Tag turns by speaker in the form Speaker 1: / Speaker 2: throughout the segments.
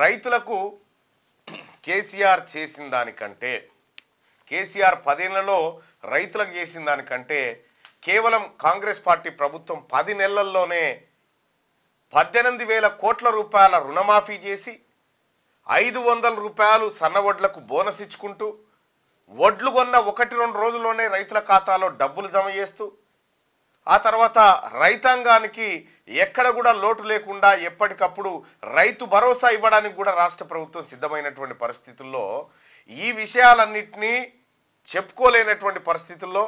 Speaker 1: రైతులకు కేసీఆర్ చేసిన దానికంటే కేసీఆర్ 10 ఏళ్లలో రైతులకు చేసిన దానికంటే కేవలం కాంగ్రెస్ పార్టీ ప్రభుత్వం 10 నెలల్లోనే 18,000 కోట్ల రూపాయల రుణమాఫీ చేసి 500 రూపాయలు సన్నవడ్లకు బోనస్ ఇచ్చుకుంటూ వడ్లు కొన్న 1-2 రోజుల్లోనే రైతుల ఖాతాలో డబ్బులు జమ చేస్తూ ఆ తర్వాత రైతాంగానికి ఎక్కడ కూడా లోటు లేకుండా ఎప్పటికప్పుడు రైతు భరోసా ఇవ్వడానికి కూడా రాష్ట్ర ప్రభుత్వం సిద్ధమైనటువంటి పరిస్థితుల్లో ఈ విషయాలన్నింటినీ చెప్పుకోలేనటువంటి పరిస్థితుల్లో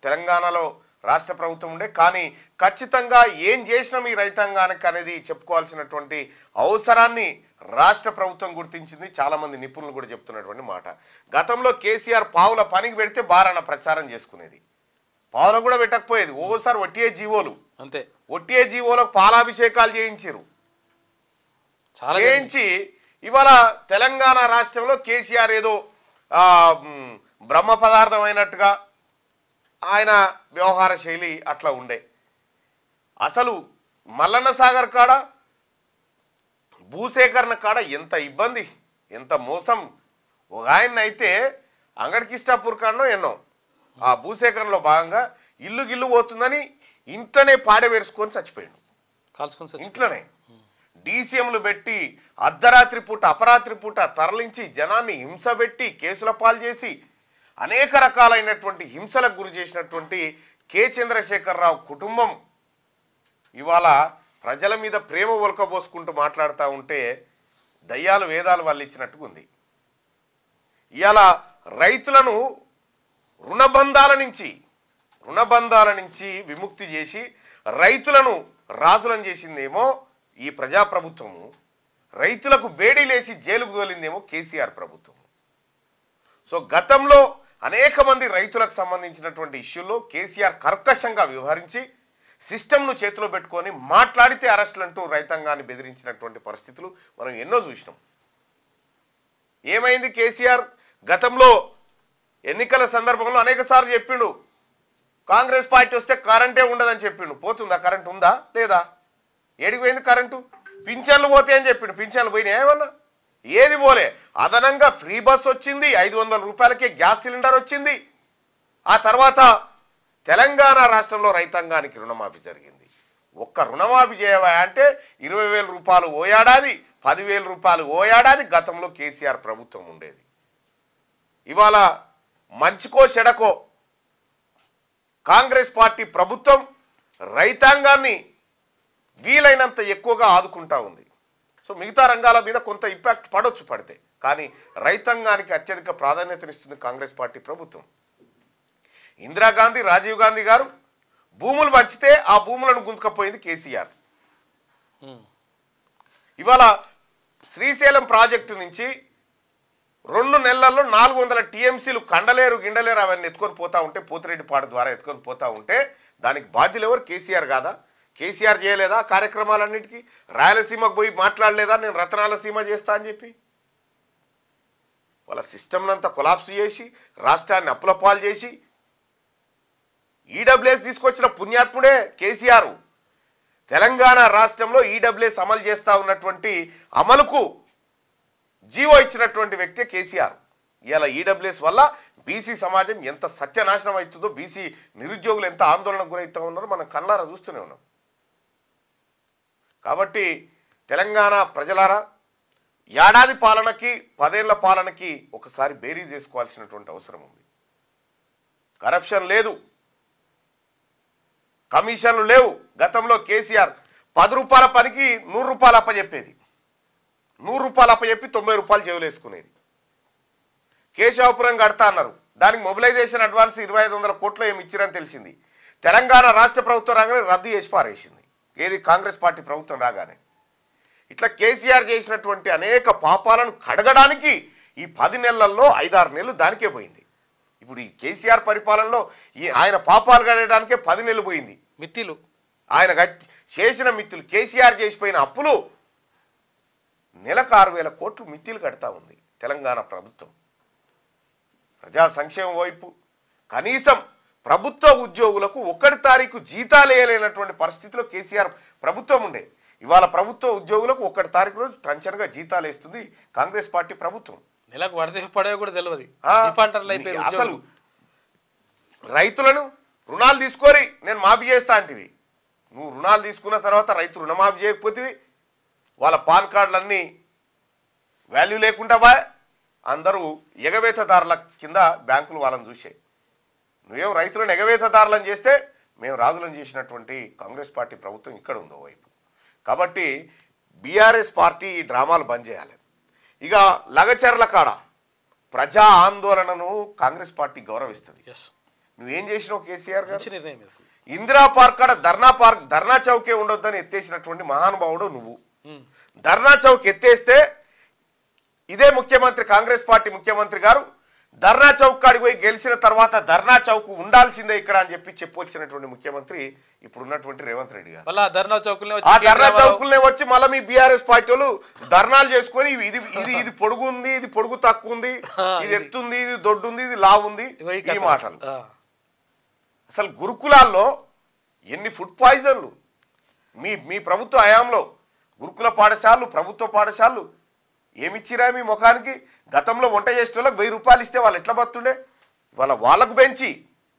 Speaker 1: తెలంగాణలో రాష్ట్ర ప్రభుత్వం ఉండే కానీ ఖచ్చితంగా ఏం చేసినాం ఈ రైతాంగానికి అనేది చెప్పుకోవాల్సినటువంటి అవసరాన్ని రాష్ట్ర ప్రభుత్వం గుర్తించింది. చాలామంది నిపుణులు కూడా చెప్తున్నటువంటి మాట. గతంలో కేసీఆర్ పావుల పనికి పెడితే బారన్న ప్రచారం చేసుకునేది, పావుల కూడా పెట్టకపోయేది. ఓసారి ఒట్టిఏ జీవోలు అంతే, ఒట్టిఏ జీవోలకు పాలాభిషేకాలు చేయించారు. చేయించి ఇవాళ తెలంగాణ రాష్ట్రంలో కేసీఆర్ ఏదో బ్రహ్మ పదార్థం అయినట్టుగా ఆయన వ్యవహార శైలి అట్లా ఉండే. అసలు మల్లన్న సాగర్ కాడ భూసేకరణ కాడ ఎంత ఇబ్బంది, ఎంత మోసం. ఒక ఆయన అయితే అంగడికిష్టాపూర్ కాడనో ఎన్నో ఆ భూసేకరణలో భాగంగా ఇల్లు పోతుందని ఇంట్లోనే పాడవేసుకొని చచ్చిపోయాడు. ఇంట్లోనే డీసీఎంలు పెట్టి అర్ధరాత్రి పూట అపరాత్రి పూట తరలించి జనాన్ని హింస పెట్టి కేసుల పాలు చేసి అనేక రకాలైనటువంటి హింసలకు గురి చేసినటువంటి కె చంద్రశేఖరరావు కుటుంబం ఇవాళ ప్రజల మీద ప్రేమ ఒలకబోసుకుంటూ మాట్లాడుతూ ఉంటే దయ్యాలు వేదాలు వాళ్ళు ఇచ్చినట్టుగా ఉంది. ఇవాళ రైతులను రుణబంధాల నుంచి విముక్తి చేసి రైతులను రాజులను చేసిందేమో ఈ ప్రజాప్రభుత్వము, రైతులకు బేడీలేసి జైలుకు తోలిందేమో కేసీఆర్ ప్రభుత్వం. సో గతంలో అనేక మంది రైతులకు సంబంధించినటువంటి ఇష్యూల్లో కేసీఆర్ కర్కశంగా వ్యవహరించి సిస్టమ్ను చేతిలో పెట్టుకొని మాట్లాడితే అరెస్టులు అంటూ రైతాంగాన్ని బెదిరించినటువంటి పరిస్థితులు మనం ఎన్నో చూసినాం. ఏమైంది? కేసీఆర్ గతంలో ఎన్నికల సందర్భంలో అనేక సార్లు చెప్పిండు కాంగ్రెస్ పార్టీ వస్తే కరెంటే ఉండదని చెప్పిండు. పోతుందా? కరెంట్ ఉందా లేదా? ఏడికి పోయింది కరెంటు? పింఛన్లు పోతాయని చెప్పిండు. పింఛన్లు పోయినాయి ఏమన్నా? ఏది పోలే. అదనంగా ఫ్రీ బస్ వచ్చింది, 500 రూపాయలకే గ్యాస్ సిలిండర్ వచ్చింది. ఆ తర్వాత తెలంగాణ రాష్ట్రంలో రైతాంగానికి రుణమాఫీ జరిగింది. ఒక్క రుణమాఫీ చేయవా అంటే 20,000 రూపాయలు ఓ ఏడాది, 10,000 రూపాయలు ఓ ఏడాది గతంలో కేసీఆర్ ప్రభుత్వం ఉండేది. ఇవాళ మంచికో చెడకో కాంగ్రెస్ పార్టీ ప్రభుత్వం రైతాంగాన్ని వీలైనంత ఎక్కువగా ఆదుకుంటా ఉంది. సో మిగతా రంగాల మీద కొంత ఇంపాక్ట్ పడవచ్చు, పడితే కానీ రైతాంగానికి అత్యధిక ప్రాధాన్యతనిస్తుంది కాంగ్రెస్ పార్టీ ప్రభుత్వం. ఇందిరాగాంధీ, రాజీవ్ గాంధీ గారు భూములు పంచితే ఆ భూములను గుంజుకపోయింది కేసీఆర్. ఇవాళ శ్రీశైలం ప్రాజెక్టు నుంచి 2 నెలల్లో 400 టీఎంసీలు కండలేరు గిండలేరు అవన్నీ ఎత్తుకొని పోతా ఉంటే, పోతిరెడ్డిపాడు ద్వారా ఎత్తుకొని పోతా ఉంటే దానికి బాధ్యులు ఎవరు? కేసీఆర్ కాదా? కేసీఆర్ చేయలేదా కార్యక్రమాలన్నిటికీ? రాయలసీమకు పోయి మాట్లాడలేదా నేను రతనాల సీమ చేస్తా అని చెప్పి? వాళ్ళ సిస్టమ్నంతా కొలాప్స్ చేసి రాష్ట్రాన్ని అప్పుల పాలు చేసి ఈడబ్ల్యూఎస్ తీసుకొచ్చిన పుణ్యాత్ముడే కేసీఆర్. తెలంగాణ రాష్ట్రంలో ఈడబ్ల్యూఎస్ అమలు చేస్తూ ఉన్నటువంటి అమలుకు జీవో ఇచ్చినటువంటి వ్యక్తే కేసీఆర్. ఇలా ఈడబ్ల్యూఎస్ వల్ల బీసీ సమాజం ఎంత సత్యనాశనం అవుతుందో, బీసీ నిరుద్యోగులు ఎంత ఆందోళనకు గురవుతూ ఉన్నారో మనం కళ్ళారా చూస్తూనే ఉన్నాం. కాబట్టి తెలంగాణ ప్రజలారా, ఏడాది పాలనకి 10 ఏళ్ల పాలనకి ఒకసారి బేరీ చేసుకోవాల్సినటువంటి అవసరం ఉంది. కరప్షన్ లేదు, కమిషన్లు లేవు. గతంలో కేసీఆర్ 10 రూపాయల పనికి 100 రూపాయలు అప్పచెప్పేది, 100 రూపాయలు అప్పచెప్పి 90 రూపాయలు జేబులేసుకునేది. కేశవాపురం కడతా అన్నారు, దానికి మొబిలైజేషన్ అడ్వాన్స్ 2,500 కోట్లు ఏమి ఇచ్చిరని తెలిసింది. తెలంగాణ రాష్ట్ర ప్రభుత్వం రాగానే రద్దు చేసి పారేసింది. ఏది? కాంగ్రెస్ పార్టీ ప్రభుత్వం రాగానే. ఇట్లా కేసీఆర్ చేసినటువంటి అనేక పాపాలను కడగడానికి ఈ 10 నెలల్లో 5-6 నెలలు దానికే పోయింది. ఇప్పుడు ఈ కేసీఆర్ పరిపాలనలో ఆయన పాపాలు కడగడానికే 10 నెలలు పోయింది. మిత్తిలు ఆయన చేసిన మిత్తులు, కేసీఆర్ చేసిపోయిన అప్పులు నెలకు 6,000 కోట్లు మిత్తిలు కడతా ఉంది తెలంగాణ ప్రభుత్వం. ప్రజా సంక్షేమం వైపు కనీసం ప్రభుత్వ ఉద్యోగులకు 1 తారీఖు జీతాలు వేయలేనటువంటి పరిస్థితిలో కేసీఆర్ ప్రభుత్వం ఉండే. ఇవాళ ప్రభుత్వ ఉద్యోగులకు 1 తారీఖు రోజు టంచనగా జీతాలు వేస్తుంది కాంగ్రెస్ పార్టీ ప్రభుత్వం.
Speaker 2: నెలకు పడితే పడే కూడా తెలియదు.
Speaker 1: అసలు రైతులను రుణాలు తీసుకొని నేను మాఫీ చేస్తా అంటివి. నువ్వు రుణాలు తీసుకున్న తర్వాత రైతు రుణమాఫీ చేయకపోతే వాళ్ళ పాన్ కార్డులన్నీ వాల్యూ లేకుండా అందరూ ఎగవేతదారుల కింద బ్యాంకులు వాళ్ళని చూసాయి. నువ్వేం రైతులను ఎగవేతదారులను చేస్తే మేము రాజులను చేసినటువంటి కాంగ్రెస్ పార్టీ ప్రభుత్వం ఇక్కడ ఉందో వైపు. కాబట్టి బీఆర్ఎస్ పార్టీ ఈ డ్రామాలు బంద్ చేయాలి. ఇక లగచర్ల కాడ ప్రజా ఆందోళనను కాంగ్రెస్ పార్టీ గౌరవిస్తుంది. నువ్వేం చేసినావు కేసీఆర్ గారు? ఇందిరా పార్క్ కాడ ధర్నా చౌకే ఉండొద్దని ఎత్తేసినటువంటి మహానుభావుడు నువ్వు. ధర్నా చౌక్ ఎత్తేస్తే ఇదే ముఖ్యమంత్రి కాంగ్రెస్ పార్టీ ముఖ్యమంత్రి గారు ధర్నా చౌక్ కాడికి పోయి గెలిచిన తర్వాత ధర్నా చౌక్ ఉండాల్సిందే ఇక్కడ అని చెప్పి చెప్పొచ్చినటువంటి ముఖ్యమంత్రి ఇప్పుడు ఉన్నటువంటి రేవంత్ రెడ్డి గారు. ఆ ధర్నా చౌకులనే వచ్చి మళ్ళీ మీ బీఆర్ఎస్ పార్టీ వాళ్ళు ధర్నాలు చేసుకొని ఇది పొడుగు ఉంది, ఇది పొడుగు తక్కువ ఉంది, ఇది ఎత్తుంది, ఇది దొడ్డుంది, ఇది లావు ఉంది, ఈ మాటలు. అసలు గురుకులాల్లో ఎన్ని ఫుడ్ పాయిజన్లు మీ ప్రభుత్వ హయాంలో గురుకుల పాఠశాలలు ప్రభుత్వ పాఠశాలలు ఏమిచ్చిరా మీ ముఖానికి? గతంలో వంట చేసే వాళ్ళకి 1000 రూపాయలు ఇస్తే వాళ్ళు ఎట్లా బతుండే? వాళ్ళకు పెంచి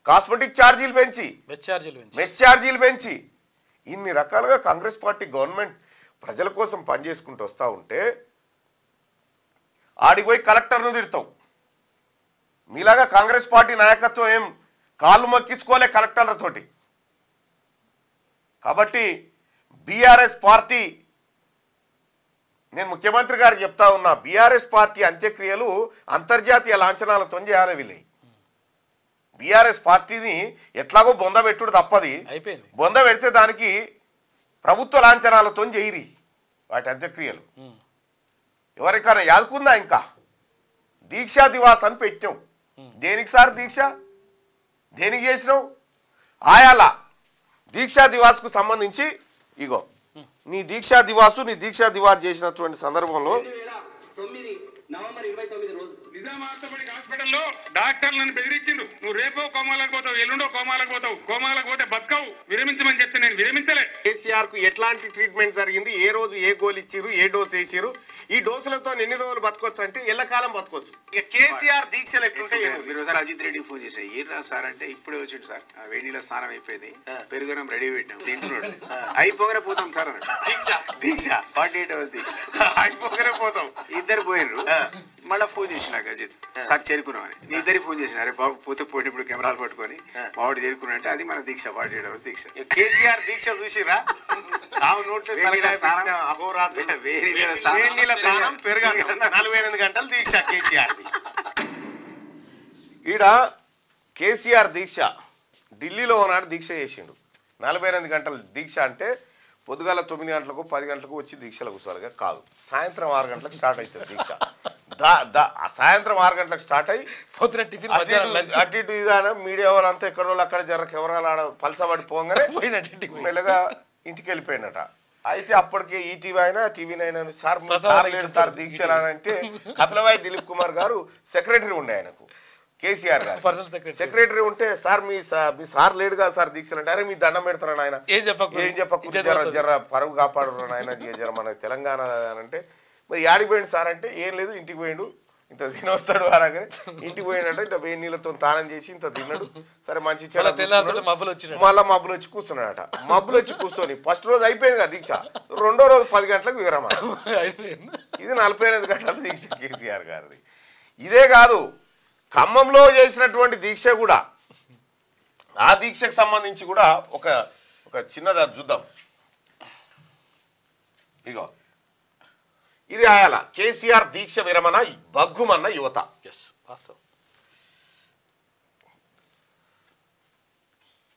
Speaker 1: కాస్మెటిక్ ఛార్జీలు పెంచి మెస్ ఛార్జీలు పెంచి ఇన్ని రకాలుగా కాంగ్రెస్ పార్టీ గవర్నమెంట్ ప్రజల కోసం పనిచేసుకుంటూ వస్తూ ఉంటే ఆడికి పోయి కలెక్టర్ను తిడతావు. మీలాగా కాంగ్రెస్ పార్టీ నాయకత్వం ఏం కాళ్ళు మొక్కించుకోలే కలెక్టర్లతోటి. కాబట్టి బీఆర్ఎస్ పార్టీ నేను ముఖ్యమంత్రి గారు చెప్తా ఉన్నా, బీఆర్ఎస్ పార్టీ అంత్యక్రియలు అంతర్జాతీయ లాంఛనాలతో చేయాలి. వీళ్ళి బీఆర్ఎస్ పార్టీని ఎట్లాగో బొంద పెట్టుడు తప్పది. బొంద పెడితే దానికి ప్రభుత్వ లాంఛనాలతో చేయరి వాటి అంత్యక్రియలు. ఎవరికైనా యాదుకుందా? ఇంకా దీక్షా దివాస్ అని పెట్టాం. దేనికి సార్ దీక్ష? దేనికి చేసినావు? ఆయాల దీక్షా దివాస్కు సంబంధించి ఇగో నీ దీక్షా దివాస్ చేసినటువంటి సందర్భంలో
Speaker 3: నవంబర్ 29 రోజు నిజామాబాద్ హాస్పిటల్లో డాక్టర్లు నన్ను బెదిరించిండ్రు. నువ్వు రేపో కోమాలకు పోతావు, ఎల్లుండో కోమాలకు పోతావు, కోమాలకు పోతే బతకవు, విరమించమని చెప్తే నేను విరమించలే.
Speaker 1: కేసీఆర్ కు ఎట్లాంటి ట్రీట్మెంట్ జరిగింది, ఏ రోజు ఏ గోలు ఇచ్చిరు, ఏ డోస్ వేసిరు, ఈ డోసులతో ఎన్ని రోజులు బతకొచ్చు అంటే ఎల్లకాలం బతకొచ్చు. ఇక కేసీఆర్ దీక్షలు ఎట్లుంటాయి?
Speaker 4: అజిత్ రెడ్డి ఫోన్ చేశారు. ఏరా సార్ అంటే ఇప్పుడే వచ్చిండు సార్, వేడిలో స్నానం అయిపోయింది, పెరుగునం రెడీ పెట్టాం, తింటున్నాడు, అయిపోగానే పోతాం సార్ అన్నాడు. దీక్ష 48 hours దీక్ష
Speaker 1: అయిపోగానే పోతాం.
Speaker 4: ఇద్దరు పోయినరు. మళ్ళీ ఫోన్ చేసినాక అజిత్ సార్ చేరుకున్నామని. నీ ఇద్దరికి ఫోన్ చేసిన, అరే బాబు పోతే పోయిన ఇప్పుడు కెమెరాలు పట్టుకొని మావాడు చేరుకున్నా అంటే అది మన దీక్ష 48 hours దీక్ష.
Speaker 1: కేసీఆర్ దీక్ష చూసిరా? పెరగాలి 48 గంటలు దీక్ష కేసీఆర్. ఈడ కేసీఆర్ దీక్ష ఢిల్లీలో ఉన్నాడు దీక్ష చేసిండు. 48 గంటల దీక్ష అంటే పొద్దుగాల 9 గంటలకు 10 గంటలకు వచ్చి దీక్షలు కూర్చోవాలిగా కాదు, సాయంత్రం 6 గంటలకు స్టార్ట్ అవుతుంది దీక్ష. సాయంత్రం 6 గంటలకు స్టార్ట్ అయ్యి అటు ఇటు ఇదాన మీడియా వాళ్ళంతా ఎక్కడో అక్కడ జర కెమెరాలు ఆడ పలసబడి పోగానే మెల్లగా ఇంటికి వెళ్ళిపోయినట. అయితే అప్పటికే ఈటీవీ అయినా టీవీ9 అయినా సార్ లేడు సార్ దీక్షలు అని అంటే కపిలవాయి దిలీప్ కుమార్ గారు సెక్రటరీ ఉండే ఆయనకు, కేసీఆర్ గారు సెక్రటరీ ఉంటే సార్ మీ సార్ లేడు కదా సార్ దీక్షలు అంటే, అరే మీ దండం పెడతారని ఆయన ఏం చెప్పకుండా జర పరుగు కాపాడు ఆయన జర మన తెలంగాణ అంటే, మరి యాడికి పోయిండు సార్ అంటే ఏం లేదు ఇంటికి పోయిండు, ఇంత తినొస్తాడు అలాగే ఇంటికి పోయినట్టు ఇంత వేడి నీళ్ళతో తానం చేసి ఇంత తిన్నాడు, సరే మంచి మళ్ళీ మబ్బులు వచ్చి కూర్చున్నాడట. మబ్బులు వచ్చి కూర్చొని ఫస్ట్ రోజు అయిపోయింది కదా దీక్ష, రెండో రోజు 10 గంటలకు విరమ. ఇది 48 గంటల దీక్ష కేసీఆర్ గారిది. ఇదే కాదు, ఖమ్మంలో చేసినటువంటి దీక్ష కూడా, ఆ దీక్షకు సంబంధించి కూడా ఒక చిన్నది చూద్దాం. ఇగో ఇది ఆయాల కేసీఆర్ దీక్ష విరమణ బగ్గుమన్న యువత.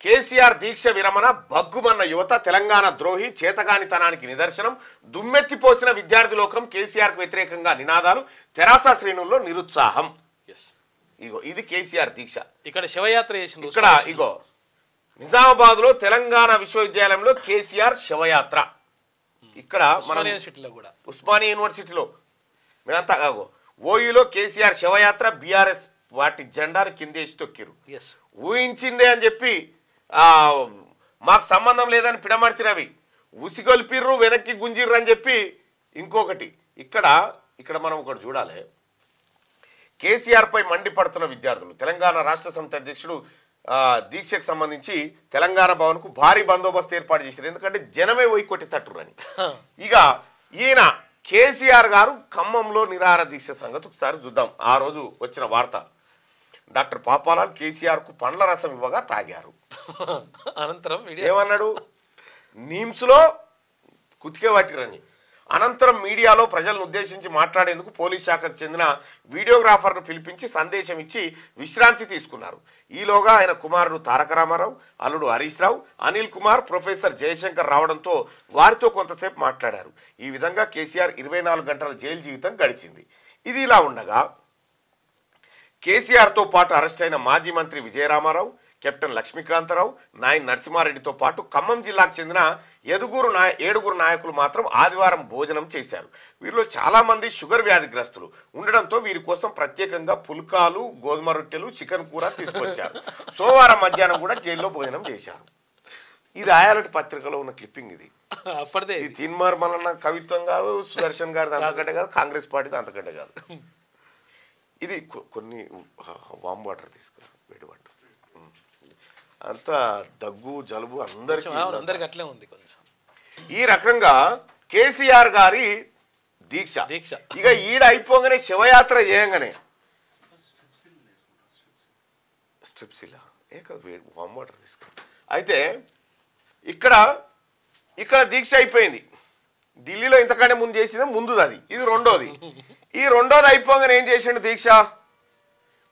Speaker 1: కేసీఆర్ దీక్ష విరమణ బగ్గుమన్న యువత, తెలంగాణ ద్రోహి చేతగానితనానికి నిదర్శనం, దుమ్మెత్తిపోసిన విద్యార్థి లోకం, కేసీఆర్ కు వ్యతిరేకంగా నినాదాలు, తెరాస శ్రేణుల్లో నిరుత్సాహం. ఇగో ఇది కేసీఆర్ దీక్ష.
Speaker 2: ఇక్కడ శివయాత్ర చేసింది.
Speaker 1: ఇక్కడ ఇగో నిజామాబాద్ లో తెలంగాణ విశ్వవిద్యాలయంలో కేసీఆర్ శివయాత్ర. ఇక్కడ ఉస్మానియా యూనివర్సిటీలో మేమంతా ఓయూలో కేసీఆర్ శివయాత్ర, బీఆర్ఎస్ వాటి జెండాను కిందేసి తొక్కిరు. ఊహించిందే అని చెప్పి మాకు సంబంధం లేదని పిడమర్తి రవి ఉసిగొల్పిర్రు వెనక్కి గుంజిర్రు అని చెప్పి ఇంకొకటి ఇక్కడ మనం ఒకటి చూడాలి. కేసీఆర్ పై మండిపడుతున్న విద్యార్థులు తెలంగాణ రాష్ట్ర సమితి అధ్యక్షుడు దీక్షకు సంబంధించి తెలంగాణ భవన్కు భారీ బందోబస్తు ఏర్పాటు చేశారు. ఎందుకంటే జనమే పోయి కొట్టి తట్టురని. ఇక ఈయన కేసీఆర్ గారు ఖమ్మంలో నిరాహార దీక్ష సంగతి ఒకసారి చూద్దాం. ఆ రోజు వచ్చిన వార్త, డాక్టర్ పాపాలాల్ కేసీఆర్ కు పండ్ల రసం ఇవ్వగా తాగారు.
Speaker 2: అనంతరం
Speaker 1: ఏమన్నాడు? నిమ్స్లో కుతికే పట్టిరని. అనంతరం మీడియాలో ప్రజలను ఉద్దేశించి మాట్లాడేందుకు పోలీస్ శాఖకు చెందిన వీడియోగ్రాఫర్ను పిలిపించి సందేశం ఇచ్చి విశ్రాంతి తీసుకున్నారు. ఈలోగా ఆయన కుమారుడు తారక రామారావు, అల్లుడు హరీష్ రావు, అనిల్ కుమార్, ప్రొఫెసర్ జయశంకర్ రావడంతో వారితో కొంతసేపు మాట్లాడారు. ఈ విధంగా కేసీఆర్ 24 గంటల జైలు జీవితం గడిచింది. ఇది ఇలా ఉండగా కేసీఆర్తో పాటు అరెస్ట్ అయిన మాజీ మంత్రి విజయరామారావు, కెప్టెన్ లక్ష్మీకాంతరావు, నాయన్ నరసింహారెడ్డితో పాటు ఖమ్మం జిల్లాకు చెందిన 7 నాయకులు మాత్రం ఆదివారం భోజనం చేశారు. వీరిలో చాలా మంది షుగర్ వ్యాధిగ్రస్తులు ఉండడంతో వీరి కోసం ప్రత్యేకంగా పుల్కాలు, గోధుమ రొట్టెలు, చికెన్ కూర తీసుకొచ్చారు. సోమవారం మధ్యాహ్నం కూడా జైల్లో భోజనం చేశారు. ఇది ఆయాలటి పత్రికలో ఉన్న క్లిప్పింగ్. ఇది
Speaker 2: అప్పటిదే
Speaker 1: ఇది తీన్మార్ మల్లన్న కవిత్వం కాదు, సుదర్శన్ గారిది అంతకంటే కాదు, కాంగ్రెస్ పార్టీది అంతకంటే కాదు. ఇది కొన్ని వామ్ వాటర్ తీసుకురా, వేడి వాటర్. అంతా దగ్గు జలుబు
Speaker 2: అందరికి అట్లే ఉంది కొంచెం.
Speaker 1: ఈ రకంగా కేసీఆర్ గారి దీక్ష. ఇక ఈడ అయిపోగానే శివయాత్ర చేయంగానే స్ట్రిప్సిలా వామ్ వాటర్ తీసుకురా. అయితే ఇక్కడ దీక్ష అయిపోయింది. ఢిల్లీలో ఇంతకంటే ముందు చేసింది ముందుది, అది ఇది రెండోది. ఈ రెండోది అయిపోగానే ఏం చేసిండు దీక్ష?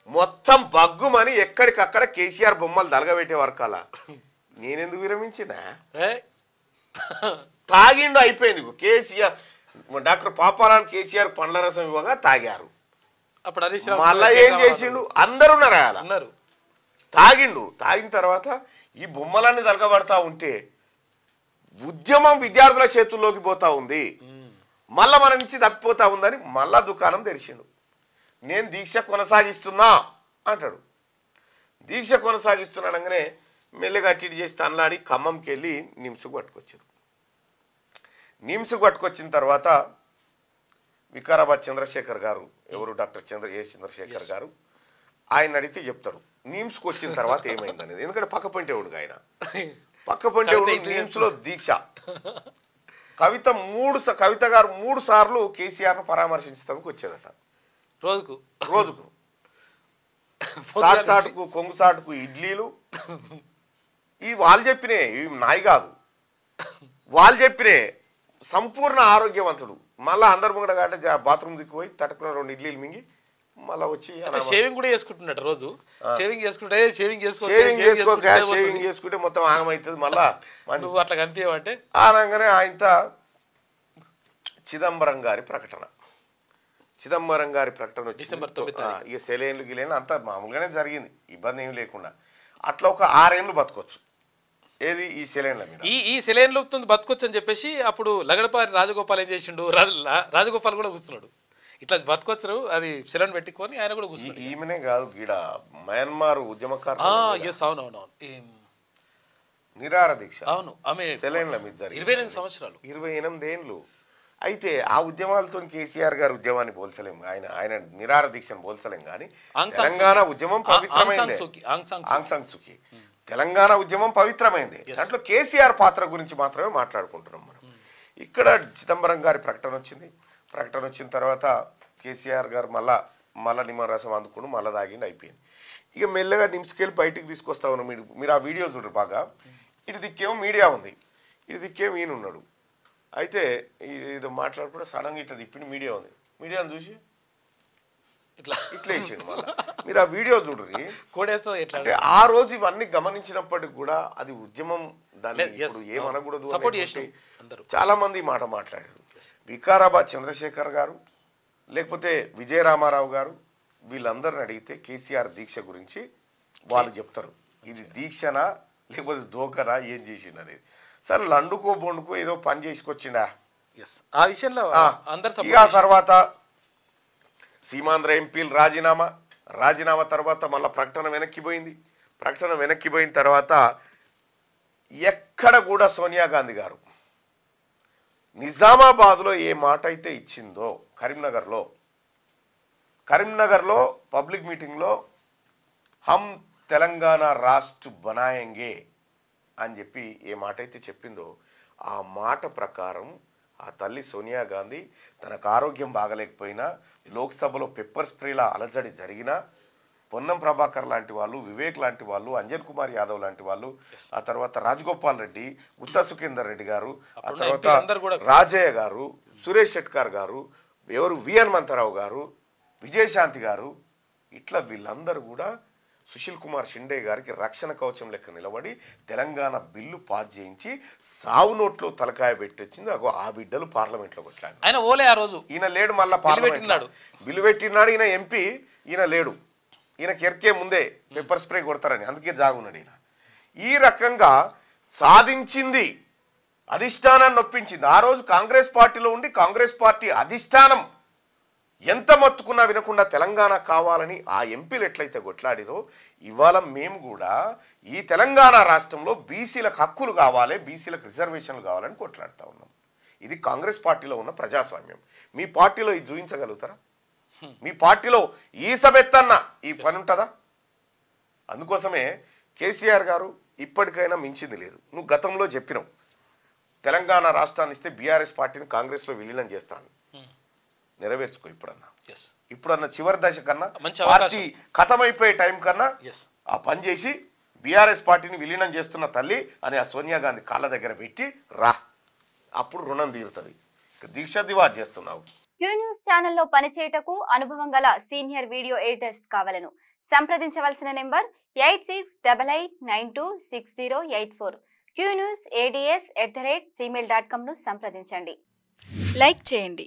Speaker 1: మొత్తం బగ్గుమని ఎక్కడికక్కడ కేసీఆర్ బొమ్మలు దలగబెట్టే వరకాల. నేనెందుకు విరమించినా? తాగిండు, అయిపోయింది. కేసీఆర్ డాక్టర్ పాపారాన్ కేసీఆర్ పండ్ల రసం ఇవ్వగా తాగారు. మళ్ళా ఏం చేసిండు? అందరూ అన్నారు. తాగిండు. తాగిన తర్వాత ఈ బొమ్మలన్నీ దలగబడతా ఉంటే ఉద్యమం విద్యార్థుల చేతుల్లోకి పోతా ఉంది, మళ్ళా మన నుంచి తప్పిపోతా ఉందని మళ్ళా దుకాణం తెరిచిండు. నేను దీక్ష కొనసాగిస్తున్నా అంటాడు. దీక్ష కొనసాగిస్తున్నానగానే మెల్లగా అట్టిటి చేసి తనలాడి ఖమ్మంకి వెళ్ళి నిమ్స్కు పట్టుకొచ్చారు. నిమ్స్కు పట్టుకొచ్చిన తర్వాత వికారాబాద్ చంద్రశేఖర్ గారు, ఎవరు డాక్టర్ చంద్రశేఖర్ గారు, ఆయన అడిగితే చెప్తారు నిమ్స్కి వచ్చిన తర్వాత ఏమైంది అనేది. ఎందుకంటే పక్క పొంటేవుడుగా ఆయన, పక్క పొంటేవుడు. నిమ్స్లో దీక్ష. కవిత గారు 3 సార్లు కేసీఆర్ను పరామర్శించడానికి వచ్చేదట. రోజుకు సాటుకు కొంగు సాటుకు ఇడ్లీలు. ఇవి వాళ్ళు చెప్పినే, ఇవి నాయి కాదు, వాళ్ళు చెప్పినే. సంపూర్ణ ఆరోగ్యవంతుడు. మళ్ళీ అందరు ముంగడ కాబట్టి బాత్రూమ్ దిక్కుపోయి తట్టుకున్న 2 ఇడ్లీలు మింగి మళ్ళీ వచ్చి
Speaker 2: షేవింగ్ కూడా చేసుకుంటున్నాడు. రోజు షేవింగ్
Speaker 1: చేసుకుంటే మొత్తం ఆగమవుతుంది. మళ్ళా
Speaker 2: అట్లా కనిపించమంటే
Speaker 1: అనగానే ఆయనతో చిదంబరం గారి ప్రకటన వచ్చింది. ఇక సెలైన్లు గిలైన్లు అంతా మామూలుగానే జరిగింది, ఇబ్బంది ఏమి లేకుండా. అట్లా ఒక 6 ఏళ్ళు బతకొచ్చు. ఏది ఈ సెలైన్ల మీద,
Speaker 2: ఈ సెలైన్లు బతకొచ్చు అని చెప్పేసి అప్పుడు లగడపారి రాజగోపాల్ ఏం చేసిండు? రాజగోపాల్ కూడా కూర్చున్నాడు. ఇట్లా బతకొచ్చు, అది సెలైన్ పెట్టుకొని ఆయన కూడా కూర్చున్నాడు.
Speaker 1: ఈమెనే కాదు, గీడ మయన్మార్ ఉద్యమకారు నిరాహార దీక్ష.
Speaker 2: అవును, ఆమె
Speaker 1: సెలైన్ల మీద జరిగింది.
Speaker 2: 28 సంవత్సరాలు,
Speaker 1: 28 ఏళ్ళు. అయితే ఆ ఉద్యమాలతో కేసీఆర్ గారి ఉద్యమాన్ని పోల్చలేం, ఆయన నిరాహార దీక్షను పోల్చలేం. కానీ తెలంగాణ ఉద్యమం పవిత్రమైంది. ఆంగ్ సాన్ సూకీ తెలంగాణ ఉద్యమం పవిత్రమైంది. దాంట్లో కేసీఆర్ పాత్ర గురించి మాత్రమే మాట్లాడుకుంటున్నాం మనం. ఇక్కడ చిదంబరం గారి ప్రకటన వచ్చిన తర్వాత కేసీఆర్ గారు మళ్ళా నిమ్మరసం అందుకుని మళ్ళీ తాగిండి, అయిపోయింది. ఇక మెల్లగా నిమ్స్కెళ్ళి బయటికి తీసుకొస్తా ఉన్నాం. మీరు ఆ వీడియో చూడరు బాగా. ఇటు దిక్కేమో మీడియా ఉంది, ఇటు దిక్కేమో ఈయన ఉన్నాడు. అయితే ఇది మాట్లాడుకుంటే సడన్గా ఇట్లా తిప్పిన మీడియా ఉంది. మీడియాను చూసి ఇట్లా వేసాడు. మళ్ళీ మీరు ఆ వీడియో చూడరు. అంటే ఆ రోజు ఇవన్నీ గమనించినప్పటికి కూడా అది ఉద్యమం, దాన్ని ఇప్పుడు ఏమనకూడదు. చాలా మంది ఈ మాట మాట్లాడారు. వికారాబాద్ చంద్రశేఖర్ గారు, లేకపోతే విజయరామారావు గారు, వీళ్ళందరిని అడిగితే కేసీఆర్ దీక్ష గురించి వాళ్ళు చెప్తారు. ఇది దీక్షనా లేకపోతే దోకనా, ఏం చేసిండు అనేది. సరే లండుకో బొండుకో ఏదో పని చేసుకొచ్చిండా
Speaker 2: ఆ విషయంలో అందరు.
Speaker 1: ఇక తర్వాత సీమాంధ్ర ఎంపీలు రాజీనామా తర్వాత మళ్ళీ ప్రకటన వెనక్కిపోయిన తర్వాత ఎక్కడ కూడా సోనియా గాంధీ గారు నిజామాబాద్లో ఏ మాట అయితే ఇచ్చిందో కరీంనగర్లో పబ్లిక్ మీటింగ్లో హమ్ తెలంగాణ రాష్ట్ర బనాయంగే అని చెప్పి ఏ మాట అయితే చెప్పిందో ఆ మాట ప్రకారం ఆ తల్లి సోనియా గాంధీ తనకు ఆరోగ్యం బాగలేకపోయినా లోక్సభలో పెప్పర్ స్ప్రేల అలజడి జరిగినా పొన్నం ప్రభాకర్ లాంటి వాళ్ళు, వివేక్ లాంటి వాళ్ళు, అంజన్ కుమార్ యాదవ్ లాంటి వాళ్ళు, ఆ తర్వాత రాజగోపాల్ రెడ్డి, గుత్తా సుఖేందర్ రెడ్డి గారు, ఆ తర్వాత రాజయ్య గారు, సురేష్ షెట్కార్ గారు, ఎవరు వి హనుమంతరావు గారు, విజయశాంతి గారు, ఇట్లా వీళ్ళందరూ కూడా సుశీల్ కుమార్ షిండే గారికి రక్షణ కవచం లెక్క నిలబడి తెలంగాణ బిల్లు పాస్ చేయించి సావు నోట్లో తలకాయ పెట్టొచ్చింది. అగో ఆ బిడ్డలు పార్లమెంట్లో కొట్లాడు.
Speaker 2: ఆయన ఓలే ఆ రోజు
Speaker 1: ఈయన లేడు, మళ్ళీ పార్లమెంట్ బిల్లు పెట్టినాడు. ఈయన ఎంపీ, ఈయన లేడు. ఈయనకి ఎరికే ముందే పెప్పర్ స్ప్రే కొడతారని, అందుకే జాగున్నాడు ఈయన. ఈ రకంగా సాధించింది, అధిష్టానాన్ని నొప్పించింది. ఆ రోజు కాంగ్రెస్ పార్టీలో ఉండి కాంగ్రెస్ పార్టీ అధిష్టానం ఎంత మొత్తుకున్నా వినకుండా తెలంగాణ కావాలని ఆ ఎంపీలు ఎట్లయితే కొట్లాడిరో, ఇవాళ మేము కూడా ఈ తెలంగాణ రాష్ట్రంలో బీసీలకు హక్కులు కావాలి, బీసీలకు రిజర్వేషన్లు కావాలని కొట్లాడుతూ ఉన్నాం. ఇది కాంగ్రెస్ పార్టీలో ఉన్న ప్రజాస్వామ్యం. మీ పార్టీలో ఇది చూపించగలుగుతారా? మీ పార్టీలో ఈ సభెత్తన్న ఈ పని ఉంటుందా? అందుకోసమే కేసీఆర్ గారు ఇప్పటికైనా మించింది లేదు. నువ్వు గతంలో చెప్పినావు తెలంగాణ రాష్ట్రాన్ని ఇస్తే బీఆర్ఎస్ పార్టీని కాంగ్రెస్లో విలీనం చేస్తాను. నెరవేర్చుకో ఇప్పుడన్నా చివరి దశ కన్నా, పార్టీ ఖతమైపోయే టైం కన్నా ఆ పని చేసి బీఆర్ఎస్ పార్టీని విలీనం చేస్తున్న తల్లి అని ఆ సోనియా గాంధీ కాళ్ళ దగ్గర పెట్టి రా, అప్పుడు రుణం తీరుతుంది. దీక్ష దివాజ్ చేస్తున్నావు.
Speaker 5: క్యూ న్యూస్ ఛానల్లో పనిచేయటకు అనుభవం గల సీనియర్ వీడియో ఎడిటర్స్ కావాలను సంప్రదించవలసిన నెంబర్ 8688926084. qnewsads@gmail.com ను సంప్రదించండి.
Speaker 6: లైక్ చేయండి.